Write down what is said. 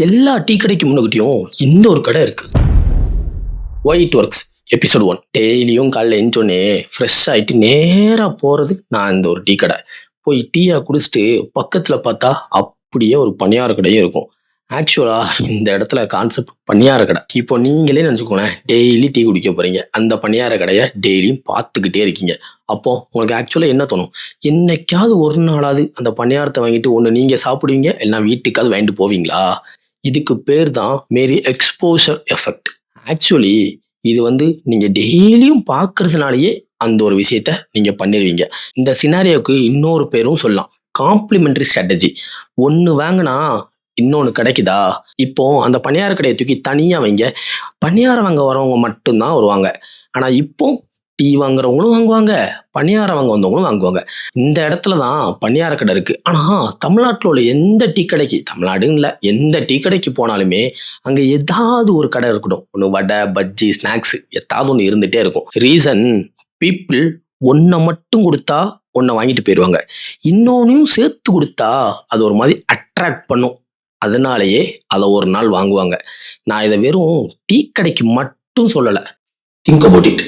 எல்லா டீ கடைக்கு முன்னாடியும் இந்த ஒரு கடை இருக்கு. Why it works episode 1. டெய்லியும் காலைல எஞ்சோடனே ஃப்ரெஷ் ஆகிட்டு நேராக போகிறது நான் இந்த ஒரு டீ கடை. போய் டீயை குடிச்சிட்டு பக்கத்தில் பார்த்தா அப்படியே ஒரு பணியார கடையும் இருக்கும். ஆக்சுவலாக இந்த இடத்துல கான்செப்ட் பணியார கடை. இப்போ நீங்களே நினச்சிக்கோங்களேன், டெய்லி டீ குடிக்க போகிறீங்க, அந்த பணியார கடையை டெய்லியும் பார்த்துக்கிட்டே இருக்கீங்க. அப்போது உங்களுக்கு ஆக்சுவலாக என்ன தோணும்? என்னைக்காவது ஒரு நாளாவது அந்த பணியாரத்தை வாங்கிட்டு ஒன்று நீங்கள் சாப்பிடுவீங்க, இல்லைனா வீட்டுக்காவது வாங்கிட்டு போவீங்களா? இதுக்கு பேர் தான் மேரி எக்ஸ்போஷர் எஃபெக்ட். ஆக்சுவலி இது நீங்க டெய்லியும் பார்க்கறதுனாலயே அந்த ஒரு விஷயத்த நீங்க பண்ணிடுவீங்க. இந்த சினாரியோக்கு இன்னொரு பேரும் சொல்லலாம், காம்ப்ளிமெண்டரி ஸ்ட்ராட்டஜி. ஒன்று வாங்கினா இன்னொன்று கிடைக்குதா? இப்போ அந்த பணியார கடையை தூக்கி தனியா வைங்க, பணியாரம் வாங்க வரவங்க மட்டும்தான் வருவாங்க. ஆனா இப்போ டீ வாங்குறவங்களும் வாங்குவாங்க, பணியாரம் வாங்க வந்தவங்களும் வாங்குவாங்க. இந்த இடத்துல தான் பணியார கடை இருக்கு. ஆனா தமிழ்நாட்டில் உள்ள எந்த டீ கடைக்கு, தமிழ்நாடுன்னு இல்லை, எந்த டீ கடைக்கு போனாலுமே அங்க ஏதாவது ஒரு கடை இருக்கட்டும். ஒன்று வடை, பஜ்ஜி, ஸ்நாக்ஸ் ஏதாவது ஒன்று இருந்துட்டே இருக்கும். ரீசன், பீப்புள் ஒன்றை மட்டும் கொடுத்தா ஒன்றை வாங்கிட்டு போயிடுவாங்க, இன்னொன்னையும் சேர்த்து கொடுத்தா அது ஒரு மாதிரி அட்ராக்ட் பண்ணும். அதனாலேயே அதை ஒரு நாள் வாங்குவாங்க. நான் இதை வெறும் டீ கடைக்கு மட்டும் சொல்லலை. Think about it.